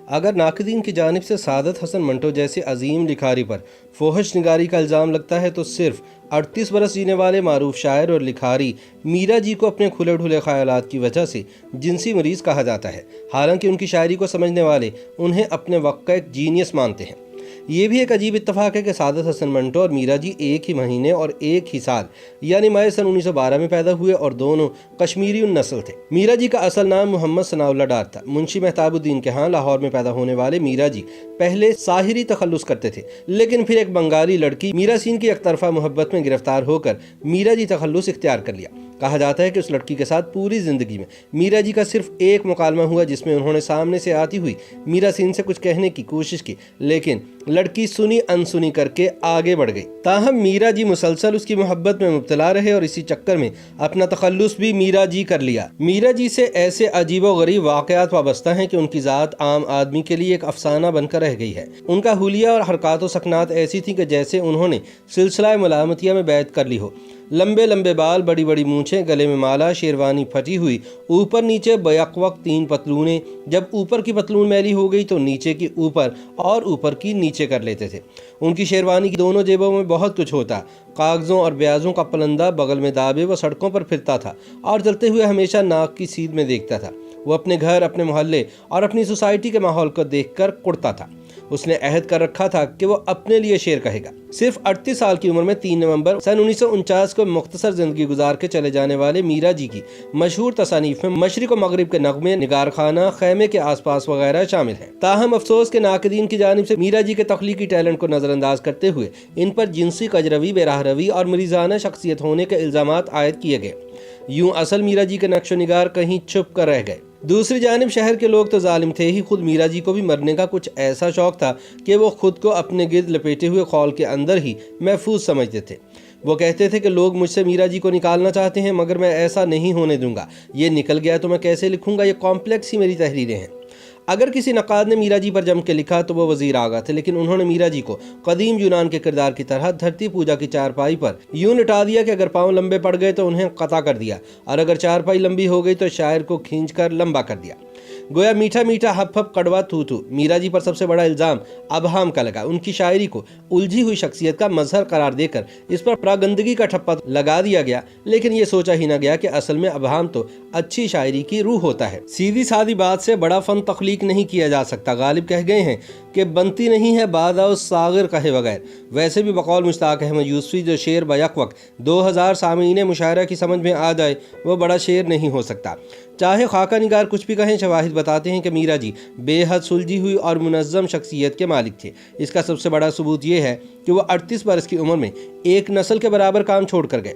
अगर नाक़दीन की जानिब से सादत हसन मंटो जैसे अजीम लिखारी पर फोहश निगारी का इल्ज़ाम लगता है तो सिर्फ 38 बरस जीने वाले मारूफ शायर और लिखारी मीरा जी को अपने खुले ढुले ख्यालात की वजह से जिनसी मरीज़ कहा जाता है। हालांकि उनकी शायरी को समझने वाले उन्हें अपने वक्त का एक जीनियस मानते हैं। ये भी एक अजीब इत्तफाक है कि सादत हसन मंटो और मीरा जी एक ही महीने और एक ही साल यानी मई सन 1912 में पैदा हुए और दोनों कश्मीरी नस्ल थे। मीरा जी का असल नाम मोहम्मद सनाउल्लाह डार था। मुंशी मेहताबुद्दीन के यहाँ लाहौर में पैदा होने वाले मीरा जी पहले साहिरी तखल्लुस करते थे, लेकिन फिर एक बंगाली लड़की मीरा सिंह की एकतरफा मोहब्बत में गिरफ्तार होकर मीरा जी तखल्लुस इख्तियार कर लिया। कहा जाता है कि उस लड़की के साथ पूरी जिंदगी में मीरा जी का सिर्फ एक मुकालमा हुआ जिसमें उन्होंने सामने से आती हुई मीरा सिंह से कुछ कहने की कोशिश की, लेकिन लड़की सुनी अनसुनी करके आगे बढ़ गई। ताहम मीरा जी मुसलसल उसकी मोहब्बत में मुब्तला रहे और इसी चक्कर में अपना तखल्लुस भी मीरा जी कर लिया। मीरा जी से ऐसे अजीबो गरीब वाक़यात वाबस्ता हैं कि उनकी ज़ात आम आदमी के लिए एक अफसाना बनकर रह गई है। उनका हुलिया और हरकत व सकनात ऐसी थी कि जैसे उन्होंने सिलसिला मलामतिया में बैत कर ली हो। लंबे लंबे बाल, बड़ी बड़ी मूंछें, गले में माला, शेरवानी फटी हुई, ऊपर नीचे बैक-वक्त 3 पतलूनें। जब ऊपर की पतलून मैली हो गई तो नीचे की ऊपर और ऊपर की नीचे कर लेते थे। उनकी शेरवानी की दोनों जेबों में बहुत कुछ होता। कागज़ों और ब्याजों का पलंदा बगल में दाबे वो सड़कों पर फिरता था और चलते हुए हमेशा नाक की सीध में देखता था। वो अपने घर, अपने मोहल्ले और अपनी सोसाइटी के माहौल को देखकर कुड़ता था। उसने अहद कर रखा था कि वो अपने लिए शेर कहेगा। सिर्फ 38 साल की उम्र में 3 नवंबर सन 1949 को मुख्तसर जिंदगी गुजार के चले जाने वाले मीरा जी की मशहूर तसानीफ में मशरिक व मगरिब के नगमे, निगार खाना, खैमे के आसपास वगैरह शामिल है। ताहम अफसोस के नाक़दीन की जानिब से मीरा जी के तख्लीकी टैलेंट को नजरअंदाज करते हुए इन पर जिनसी कजरवी, बेराहरवी और मरीजाना शख्सियत होने के इल्जामात आयद किए गए। यूं असल मीरा जी के नक्शो निगार कहीं छुप कर रह गए। दूसरी जानिब शहर के लोग तो जालिम थे ही, खुद मीरा जी को भी मरने का कुछ ऐसा शौक था कि वो खुद को अपने गिर्द लपेटे हुए खौल के अंदर ही महफूज समझते थे। वो कहते थे कि लोग मुझसे मीरा जी को निकालना चाहते हैं मगर मैं ऐसा नहीं होने दूंगा। ये निकल गया तो मैं कैसे लिखूंगा, ये कॉम्प्लेक्स ही मेरी तहरीरें हैं। अगर किसी नक़ाद ने मीरा जी पर जम के लिखा तो वो वज़ीर आगा थे, लेकिन उन्होंने मीरा जी को कदीम यूनान के किरदार की तरह धरती पूजा की चारपाई पर यूं लिटा दिया कि अगर पाँव लंबे पड़ गए तो उन्हें कता कर दिया और अगर चारपाई लंबी हो गई तो शायर को खींचकर लंबा कर दिया। गोया मीठा मीठा हप हप कड़वा थू थू। मीरा जी पर सबसे बड़ा इल्ज़ाम अबहाम का लगा। उनकी शायरी को उलझी हुई शख्सियत का मजहर करार देकर इस पर प्रागंदगी का ठप्पा लगा दिया गया, लेकिन ये सोचा ही न गया कि असल में अबहाम तो अच्छी शायरी की रूह होता है। सीधी सादी बात से बड़ा फन तख्लीक नहीं किया जा सकता। गालिब कह गए हैं कि बनती नहीं है बादा सागर कहे बगैर। वैसे भी बकौल मुश्ताक अहमद यूसुफी जो शेर बैक वक्त 2000 सामीन मुशायरा की समझ में आ जाए वो बड़ा शेर नहीं हो सकता। चाहे खाका निगार कुछ भी कहें, शवाहिद बताते हैं कि मीरा जी बेहद सुलझी हुई और मुनज़्ज़म शख्सियत के मालिक थे। इसका सबसे बड़ा सबूत ये है कि वो 38 बरस की उम्र में एक नस्ल के बराबर काम छोड़ कर गए।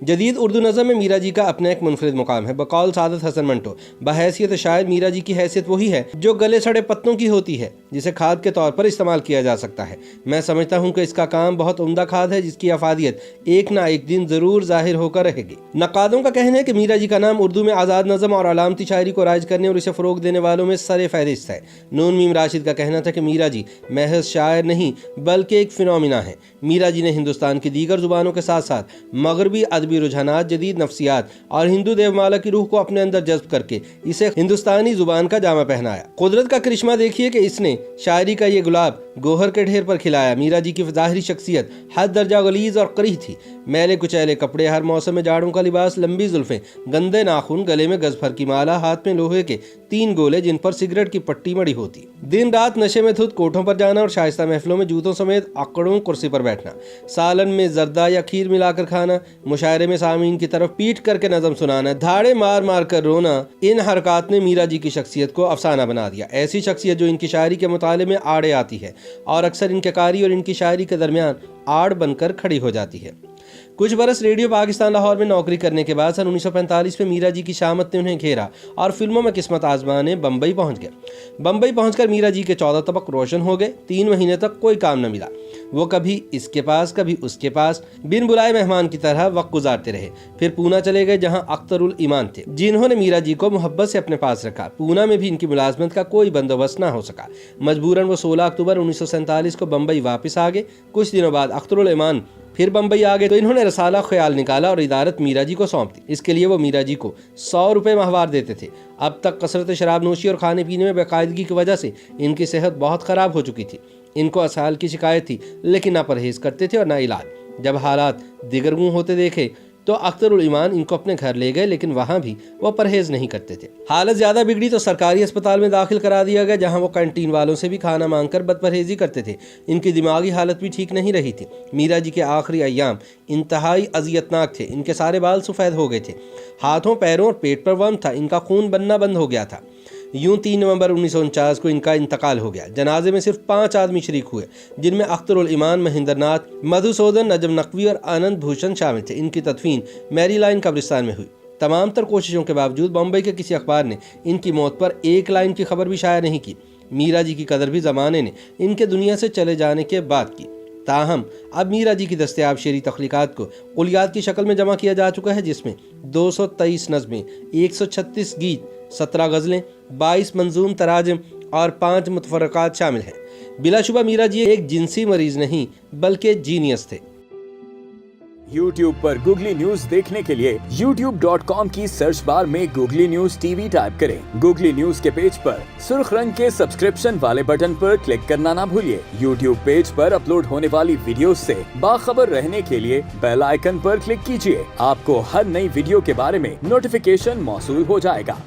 जदीद उर्दू नज़म में मीरा जी का अपना एक मुनफरिद मुकाम है। बकौल सादत हसन मंटो बहैसियत शायद मीरा जी की हैसियत वही है जो गले सड़े पत्तों की होती है, जिसे खाद के तौर पर इस्तेमाल किया जा सकता है। मैं समझता हूँ कि इसका काम बहुत उम्दा खाद है जिसकी अफादियत एक ना एक दिन ज़रूर जाहिर होकर रहेगी। नक़ादों का कहना है कि मीरा जी का नाम उर्दू में आज़ाद नज़म और अलामती शायरी को राइज करने और इसे फ़रोग देने वालों में सरे फहरिस्त है। नून मीम राशिद का कहना था कि मीरा जी महज शायर नहीं बल्कि एक फिनोमिना है। मीरा जी ने हिंदुस्तान की दीगर ज़ुबानों के साथ साथ मगरबी अदबी रुझानात, जदीद नफ्सियात और हिंदू देवमाला की रूह को अपने अंदर जज्ब करके इसे हिंदुस्तानी जुबान का जामा पहनाया। कुदरत का करिश्मा देखिए कि इसने शायरी का ये गुलाब गोहर के ढेर पर खिलाया। मीरा जी की ज़ाहिरी शख्सियत हद दर्जा गलीज और करीह थी। मैले कुचैले कपड़े, हर मौसम में जाड़ों का लिबास, लंबी जुल्फें, गंदे नाखून, गले में गजफर की माला, हाथ में लोहे के 3 गोले जिन पर सिगरेट की पट्टी मड़ी होती। दिन रात नशे में धुत कोठों पर जाना और शाइस्ता महफिलों में जूतों समेत अकड़ों कुर्सी पर बैठना, सालन में जर्दा या खीर मिलाकर खाना, मुशायरे में सामीन की तरफ पीट करके नज़म सुनाना, धाड़े मार मार कर रोना, इन हरकत ने मीरा जी की शख्सियत को अफसाना बना दिया। ऐसी शख्सियत जो इनकी शायरी के मुताले में आड़े आती है और अक्सर इनके कारी और इनकी शायरी के दरमियान आड़ बनकर खड़ी हो जाती है। कुछ बरस रेडियो पाकिस्तान लाहौर में नौकरी करने के बाद सन 1945 में मीरा जी की शामत ने उन्हें घेरा और फिल्मों में किस्मत आजमाने बम्बई पहुंच गए। बम्बई पहुंचकर मीरा जी के 14 तबक रोशन हो गए। 3 महीने तक कोई काम न मिला। वो कभी इसके पास कभी उसके पास बिन बुलाए मेहमान की तरह वक्त गुजारते रहे। फिर पूना चले गए जहाँ अख्तरुल ईमान थे, जिन्होंने मीरा जी को मोहब्बत से अपने पास रखा। पूना में भी इनकी मुलाजमत का कोई बंदोबस्त न हो सका। मजबूरन वो 16 अक्टूबर 1947 को बम्बई वापस आ गए। कुछ दिनों बाद अख्तरुल ईमान फिर बम्बई आ गए तो इन्होंने रसाला ख्याल निकाला और इदारत मीरा जी को सौंप दी। इसके लिए वो मीरा जी को 100 रुपये माहवार देते थे। अब तक कसरत शराब नोशी और खाने पीने में बेकायदगी की वजह से इनकी सेहत बहुत ख़राब हो चुकी थी। इनको असहाल की शिकायत थी, लेकिन ना परहेज करते थे और ना इलाज। जब हालात दिगरगूं होते देखे तो अख्तरुल ईमान इनको अपने घर ले गए, लेकिन वहाँ भी वो परहेज नहीं करते थे। हालत ज़्यादा बिगड़ी तो सरकारी अस्पताल में दाखिल करा दिया गया, जहाँ वो कैंटीन वालों से भी खाना मांगकर बदपरहेजी करते थे। इनकी दिमागी हालत भी ठीक नहीं रही थी। मीरा जी के आखिरी अय्याम इंतहाई अजियतनाक थे। इनके सारे बाल सफ़ेद हो गए थे, हाथों पैरों और पेट पर वर्म था, इनका खून बनना बंद हो गया था। यूं 3 नवंबर 1949 को इनका इंतकाल हो गया। जनाजे में सिर्फ 5 आदमी शरीक हुए, जिनमें अख्तरुल ईमान, महेंद्रनाथ, मधुसूदन, नजम नकवी और आनंद भूषण शामिल थे। इनकी तदफीन मैरीलाइन कब्रिस्तान में हुई। तमाम तर कोशिशों के बावजूद बम्बई के किसी अखबार ने इनकी मौत पर एक लाइन की खबर भी शाया नहीं की। मीरा जी की कदर भी ज़माने ने इनके दुनिया से चले जाने के बाद की। ताहम अब मीरा जी की दस्तयाब शेरी तख्लीकात को कुलियात की शक्ल में जमा किया जा चुका है, जिसमें 223 नज़में, 136 गीत, 17 गज़लें, 22 मंजूम तराजम और 5 मुतफरकात शामिल हैं। बिलाशुबा मीरा जी एक जिनसी मरीज नहीं बल्कि जीनियस थे। YouTube पर गूगली न्यूज देखने के लिए youtube.com की सर्च बार में गूगली न्यूज टीवी टाइप करें। गूगली न्यूज के पेज पर सुर्ख रंग के सब्सक्रिप्शन वाले बटन पर क्लिक करना ना भूलिए। YouTube पेज पर अपलोड होने वाली वीडियोस से बाखबर रहने के लिए बेल आइकन पर क्लिक कीजिए। आपको हर नई वीडियो के बारे में नोटिफिकेशन मौसूल हो जाएगा।